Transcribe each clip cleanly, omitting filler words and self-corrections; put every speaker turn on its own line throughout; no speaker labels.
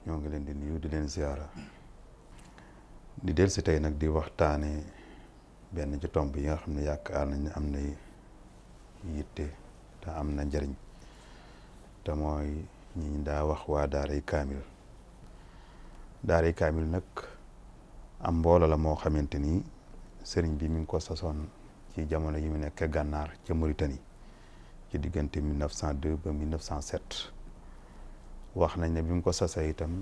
ñoo ngi leen di nuyu di leen ziara di del si tey nag di waxtaane benn ci tomb yi nga xam ne yaakaar nañ ne am na yitte te am na njariñ te mooy ñi daa wax waa daaray kaamil nag am mbooloo la moo xamante ni sëriñ bi mi ngi ko sasoon ci jamono yi mu nekk gànnaar ca Mauritanie ci diggante 1902 ba 1907 wax nañ ne bi mu ko sasee itam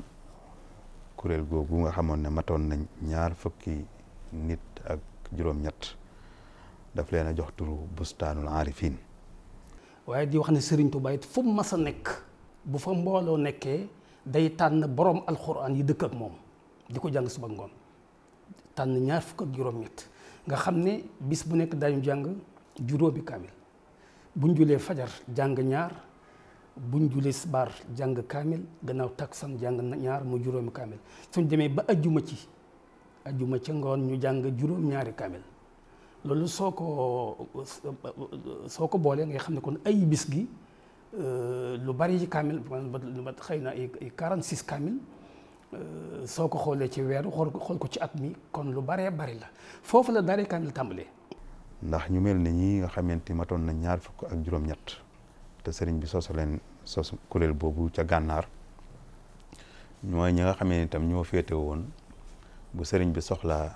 kuréel googu nga xamoon ne matoon nañ 20 fukki nit ak juróom-ñett daf leen a jox turu bustaanul aarifin.
waaye di wax ne Serigne Touba it fu mu mas a nekk bu fa mbooloo nekkee day tànn borom alxuraan yi dëkk ak moom di ko jàng suba ngoon tànn 20 fukk ak juróom-ñett nga xam ne bis bu nekk daañu jàng juróomi kaamil buñ julee fajar jàng ñaar buñ julee sbaar jàng kaamil gannaaw taksan jàng ñaar mu juróomi kaamil suñ demee ba ajjuma ca ngoon ñu jàng juróom-ñaari kaamil loolu soo ko boolee ngay xam ne kon ay bis gi lu bari ci kaamil ba xëy na ay 46 kaamil soo ko xoolee ci weeru xool ko ci at mi kon lu baree bari la foofu la daaray kaamil tàmbalee.
ndax ñu mel ne ñi nga xamante matoon na 20 fukk ak juróom-ñett te sëriñ bi sos kuréel boobu ca gànnaar ñooy ñi nga xamee itam ñoo féete woon bu sëriñ bi soxlaa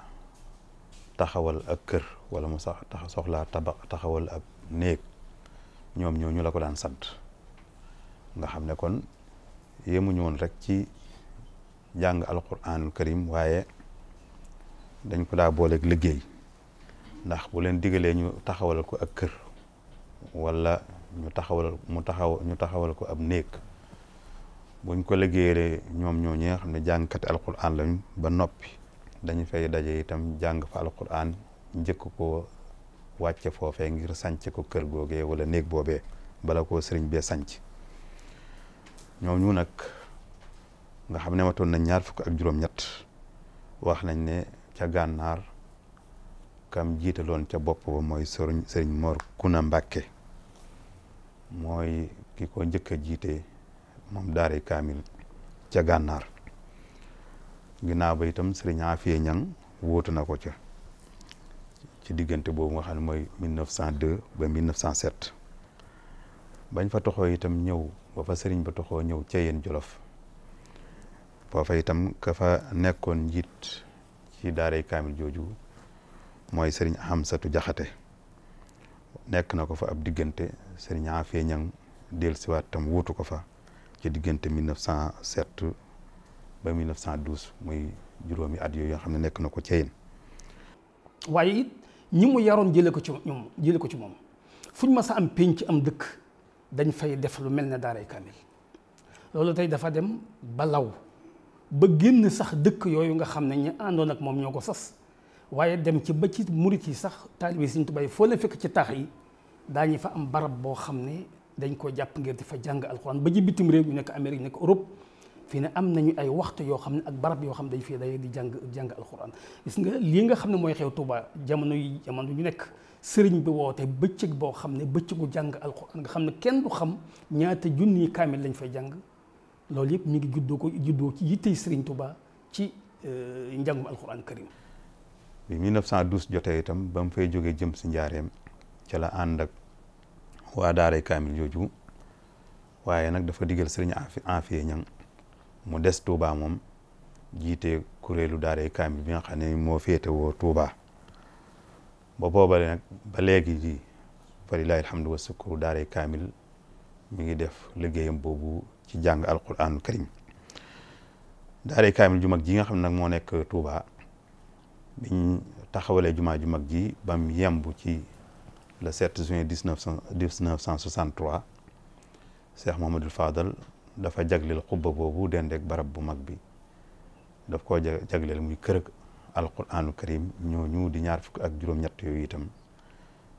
taxawal ak kër wala mu soxlaa taxawal ab néeg ñoom ñooñu la ko daan sant nga xam ne kon yemuñu woon rek ci jàng alquranul karim waaye dañ ko daa booleeg liggéey ndax bu leen digalee ñu taxawal ko ak kër wala ñu taxawal ko ab néeg buñ ko liggéeyee ñoom ñoo ñi nga xam ne jàngkati alquran lañ ba noppi dañu fay daje itam jàng fa alquran njëkk ko wàcce foofee ngir sanc ko kër googee wala néeg boobee bala koo sëriñ bee sanc ñooñu nag nga xam ne matoon nañ 20 fukk ak juróom-ñett wax nañ ne ca gànnaar kam jiitaloon ca bopp ba mooy sëriñ Mor Kuna Mbàkke mooy ki ko njëkk a jiite moom daaray kaamil ca gànnaar ginnaaw ba itam sëriñ Afiye Ñang wóotu na ko ca ci diggante boobu nga xam ne mooy 1902 ba 1907 bañ fa toxoo itam ñëw ba fa sëriñ ba toxoo ñëw ca yéen Jolof foofa itam ka fa nekkoon njiit ci daaray kaamil jooju mooy sëriñ Hamsatu Jaxate nekk na ko fa ab diggante sëriñ Afiye Ñang dellusiwaat tam wuutu ko fa ci diggante 1907 ba 1912 muy juróomi at yooyu yoo xam ne nekk na ko ceyin
waaye it ñi mu yaroon jëlee ko ci moom fuñ ma sa am pénc am dëkk dañ fay def lu mel ne daaray kaamil loolu tey dafa dem ba law ba génn sax dëkk yooyu nga xam ne ñi àndoon ak moom ñoo ko sas waaye dem ci ba ci murit yi sax taalibe Sëriñ Tuubaa foo leen fekk ci taax yi daañu fa am barab boo xam ne dañ ko jàpp ngir di fa jàng alxuraan ba ci bitim réew ñu nekk Amérique nekk Europe fii ne am nañu ay waxtu yoo xam ne ak barab yoo xam ne dañ fii day di jàng alxuraan gis nga lii nga xam ne mooy xew Touba jamono ñu nekk sëriñ bi woote bëccëg boo xam ne bëccëgu jàng alxuraan nga xam ne kenn du xam ñaata junni kaamil lañ fay jàng loolu yëpp mi ngi juddoo ci yittey sëriñ Touba ci njàngum alxuraan karim
bi 1912 jotee itam ba mu fay jógee jëm si njaareem ca la ànd ak waa daaray kaamil jooju waaye nag dafa digal sëriñ Afiye Ñang mu des Touba moom jiite kuréelu daaray kaamil bi nga xam ne moo féete woo Touba ba booba nag ba léegi ji falilahi alhamdu wa sukuru daaray kaamil mi ngi def liggéeyam boobu ci jàng alquranul karim daaray kaamil ju mag ji nga xam ne nag moo nekk Touba biñ taxawalee jumaa ju mag ji bam yemb ci le 7 juin 1963 Cheikh Mouhamadoul Fadal dafa jagleel xubba boobu dendeek barab bu mag bi daf koo jagleel muy kër alquranu karim ñooñu di 20 fukk ak juróom-ñett yooyu itam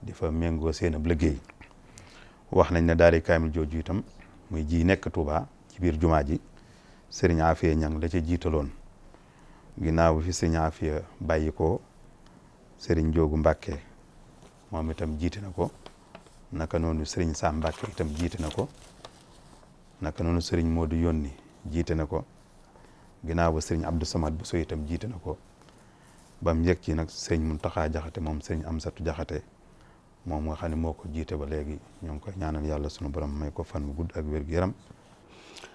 di fa méngoo seen ab liggéey wax nañ ne daaray kaamil jooju itam muy ji nekk Touba ci biir jumaa ji sëriñ Afiye Ñang la ca jiitaloon ginnaaw bi fi sëriñ Afiye bàyyi ko sëriñ Joogu Mbàkke moom itam jiite na ko naka noonu sëriñ Sam Mbàkke itam jiite na ko naka noonu sëriñ Modou yónni jiite na ko ginnaaw ba sëriñ Abdou Samad bu so itam jiite na ko ba mu yegg ci nag sëriñ Mountakha Jaxate moom sëriñ Amsatu Jaxate moom nga xam ne moo ko jiite ba léegi ñoo ngi koy ñaanal yàlla sunu borom may ko fan bu gudd ak wér-gu-yaram.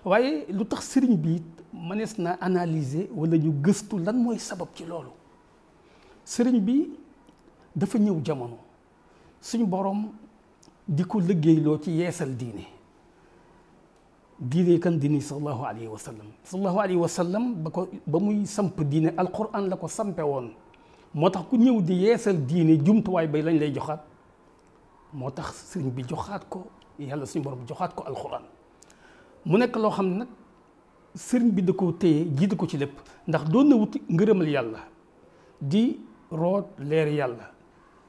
waaye lu tax sëriñ bi mënees naa analyser wala ñu gëstu lan mooy sabab ci loolu sëriñ bi dafa ñëw jamono suñu borom di ko liggéeyloo ci yeesal diine kan diine sallallahu alayhi wa sallam sallallahu alayhi wa sallam ba muy samp diine alquran la ko sampe woon moo tax ku ñëw di yeesal diine jumtuwaay bay lañ lay joxaat moo tax sëriñ bi joxaat ko yàlla suñu borom joxaat ko alquran mu nekk loo xam ne nag sëriñ bi da ko téye jiitu ko ci lépp ndax doon na wuti ngërëmal yàlla di root leer yàlla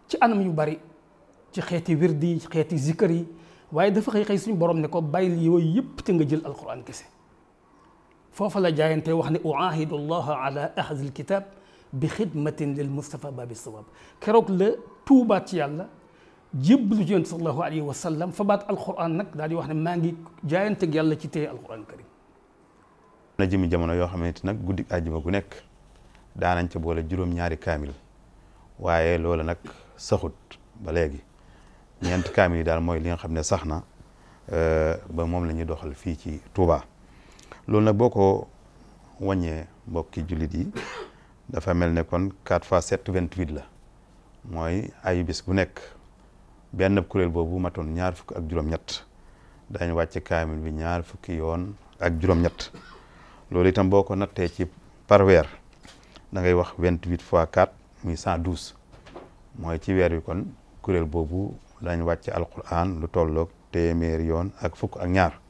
ci anam yu bari ci xeeti wirdi yi xeeti zikkar yi waaye dafa xëy suñu borom ne ko bàyyil yooyu yëpp te nga jël alquran kese foofa la jaayante wax ne uahidu allaha ala ahzil kitab bi xidmatin lil Mustafa babi sawab keroog la tuubaat ci yàlla jébbalu ci yonent sallallahu alayhi wa sallam fa baat alquran nag daal di wax ne maa ngi jaayanteeg yàlla ci téye alquran karim.
na jëmi jamono yoo xamante nag guddi àjjuma gu nekk daanañ ca boole juróom-ñaari kaamil waaye loola nag saxut ba léegi ñeenti kaamil yi daal mooy li nga xam ne sax na ba moom la ñuy doxal fii ci Touba loolu nag boo ko wàññee mbokki jullit yi dafa mel ne kon 4 fois 7 28 la mooy ayu bis bu nekk benn kuréel boobu matoon 2 fukk ak juróom-ñett dañ wàcce kaamil bi 2 fukki yoon ak juróom-ñett loolu itam boo ko nattee ci par weer da ngay wax 28 fois 4 muy 112 mooy ci weer wi kon kuréel boobu dañ wàcce alquran lu tolloog téeméer yoon ak fukk ak ñaar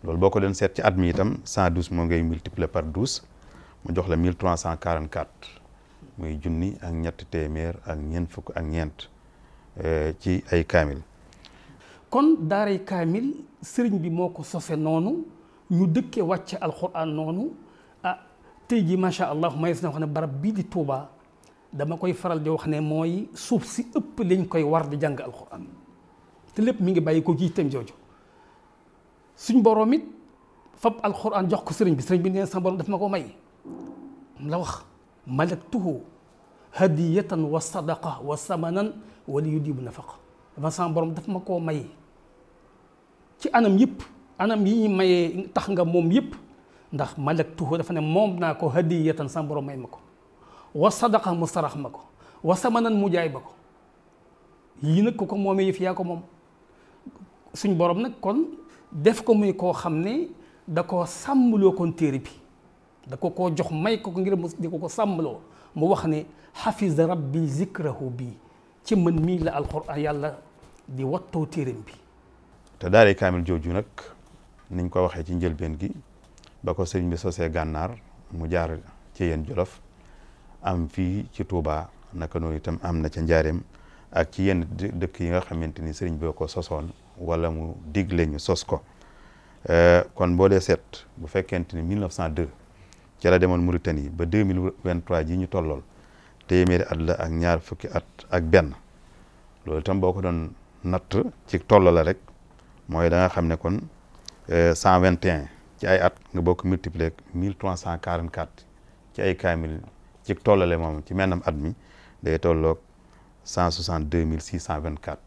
loolu boo ko doon seet ci at mi itam 112 moo ngay multiplier par 12 mu jox la 1344 muy junni ak ñetti téeméer ak ñeent fukk ak ñeent ci ay kaamil.
kon daaray kaamil sëriñ bi moo ko sose noonu ñu dëkkee wàcce alquran noonu tey jii macha allah mayes na wax ne barab bii di Touba dama koy faral di wax ne mooy suuf si ëpp lañ koy war di jàng alquran te lépp mi ngi bàyyi ko ci itam jooju suñ borom it fab alquran jox ko sëriñ bi nee sa borom daf ma ko may la wax malaktuhu hadiyatan wa sadaqa wa samanan wala yudibu nafaqa dafa sa borom daf ma koo may ci anam yëpp anam yi ñu mayee tax nga moom yëpp ndax malaktuhu dafa ne moom naa ko hadiyatan sa borom may ma ko wa sadaqa mu sarax ma ko wa samanan mu jaay ba ko yii nag ku ko moomee yëf yaa ko moom suñ borom nag kon def ko muy koo xam ne da koo sàmmloo kon téere bi da ko koo jox may ko ngir mu di ko sàmmloo mu wax ne xafiza rabbi zikrahu bi ci mën mii la alquran yàlla di wattoo téereem bi.
te daaray kaamil jooju nag niñ ko waxee ci njëlbeen gi ba ko sëriñ bi sosee gànnaar mu jaar ci yéen Jolof am fii ci Touba naka noonu itam am na ca Njaareem ak ci yenn dëkk yi nga xamante ni sëriñ bi ko sosoon wala mu digle ñu sos ko kon boo dee seet bu fekkente ni 1902 ci la demoon Mauritanie ba 2023 ji ñu tollool téeméeri at la ak 2 fukki at ak benn loolu itam boo ko doon natt ci toll la rek mooy da nga xam ne kon 121 ci ay at nga bokk multiplier 1344 ci ay kaamil ci tollale moom ci mennam at mi day tolloog 162 624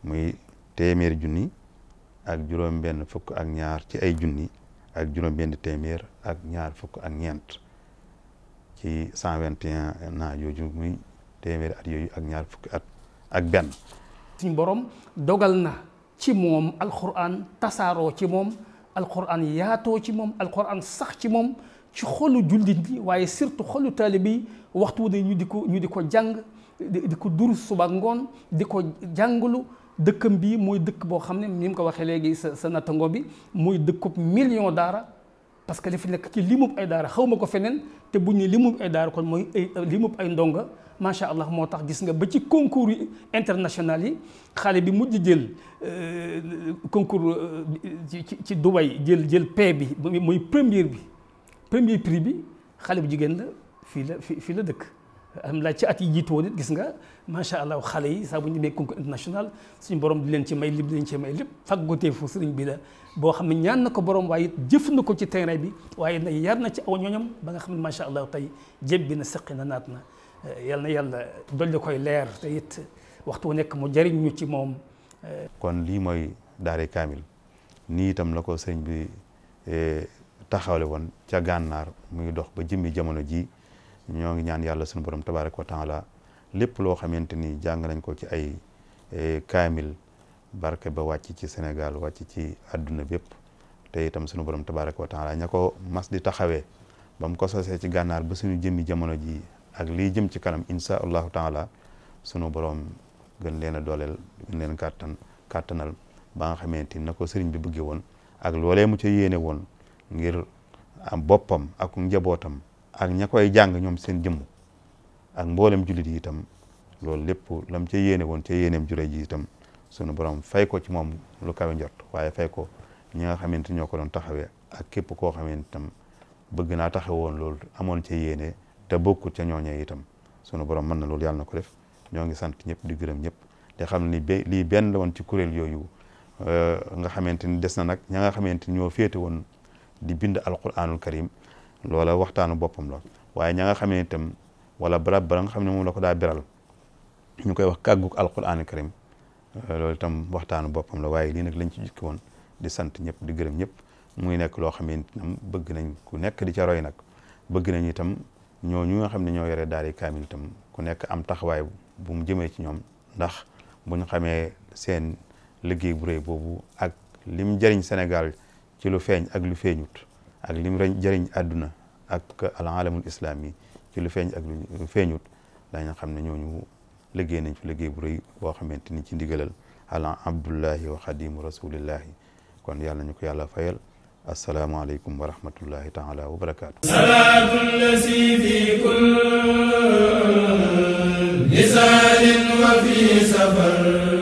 muy téeméeri junni ak juróom-benn fukk ak ñaar ci ay junni ak juróom-benn téeméer ak 2 fukk ak ñeent ci 121 naa yooyu muy téeméeri at yooyu ak 2 fukki at ak benn.
suñ borom dogal na ci moom alquran tasaaroo ci moom alquran yaatoo ci moom alquran sax ci moom ci xolu jullit ñi waaye surtout xolu taalibe yi waxtu wu ne ñu di ko jàng di ko durus suba ngoon di ko jàngalu dëkkam bii mooy dëkk boo xam ne ni mu ko waxee léegi sa nattango bi mooy dëkkub million daara parce que li fi nekk ci limub ay daara xaw ma ko feneen te buñ ne limub ay daara kon mooy limub ay ndonga macha allah moo tax gis nga ba ci concours yi international yi xale bi mujj jël concours ci Dubaï jël paie bi mooy premier prix bi xale bu jigéen la fii la dëkk alhamdulilah ci at yi jiitoo nit gis nga macha allah xale yi saa bu ñu demee concours international suñu borom di leen ci may lépp di leen ci may lépp fàggotee fu sëriñ bi la boo xam ne ñaan na ko borom waaye it jëf na ko ci terrain bi waaye nag yar na ci aw ñoñam ba nga xam ne macha allah tey jéb bi na sëqi na naat na yal na yàlla dolli koy leer te it waxtu wu nekk mu jariñ ñu ci moom.
kon lii mooy daare kaamil nii itam la ko sëriñ bi taxawle woon ca gànnaar muy dox ba jëmmi jamono ji ñoo ngi ñaan yàlla suñu borom tabaaraka wa taala lépp loo xamante ni jàng nañ ko ci ay kaamil barke ba wàcc ci Sénégal wàcc ci àdduna bépp te itam suñu borom tabaaraka wa taala ña ko mas di taxawee ba mu ko sosee ci gànnaar ba suñu jëmmi jamono ji ak lii jëm ci kanam insha allahu taala sunu borom gën leen a dooleel gën leen kàttanal ba nga xamante ni na ko sëriñ bi bëggee woon ak loolee mu ca yéene woon ngir am boppam ak njabootam ak ña koy jàng ñoom seen jëmm ak mboolem jullit yi itam loolu lépp lam ca yéene woon ca yéeneem jure ji itam sunu borom fay ko ci moom lu kawe njort waaye fay ko ñi nga xamante ñoo ko doon taxawee ak képp koo xamante itam bëgg naa taxawoon loolu amoon ca yéene te bokkut ca ñooñee itam sunu borom mën na loolu yàlla na ko def ñoo ngi sant ñëpp di gërëm ñëpp te xam ni lii benn la woon ci kuréel yooyu nga xamante ni des na nag ña nga xamante ni ñoo féete woon di bind alquranul karim loola waxtaanu boppam la waaye ña nga xam ne itam wala barab ba nga xam ne moom la ko daa beral ñu koy wax kàgguk alquranul karim loolu itam waxtaanu boppam la waaye lii nag lañ ci jukki woon di sant ñëpp di gërëm ñëpp muy nekk loo xam ne itam bëgg nañ ku nekk di ca roy nag bëgg nañ itam ñooñu nga xam ne ñoo yore daari kaamil itam ku nekk am taxawaay bu mu jëmee ci ñoom ndax bu ñu xamee seen liggéey bu rëy boobu ak lim jëriñ Sénégal ci lu feeñ ak lu feeñut ak lim jëriñ àdduna ak al alamul islami ci lu feeñ ak lu feeñut dañu xam ne ñooñu liggéey nañ fi liggéey bu rëy boo xamante ni ci ndigalal ala abdullahi wa xadimu rasulillahi kon yàlla ñu ko yàlla fayal asalaamaaleykum wa rahmatullahi taala wa barakaatu. salaatu lasi fi kulli lisaanin wa fi safar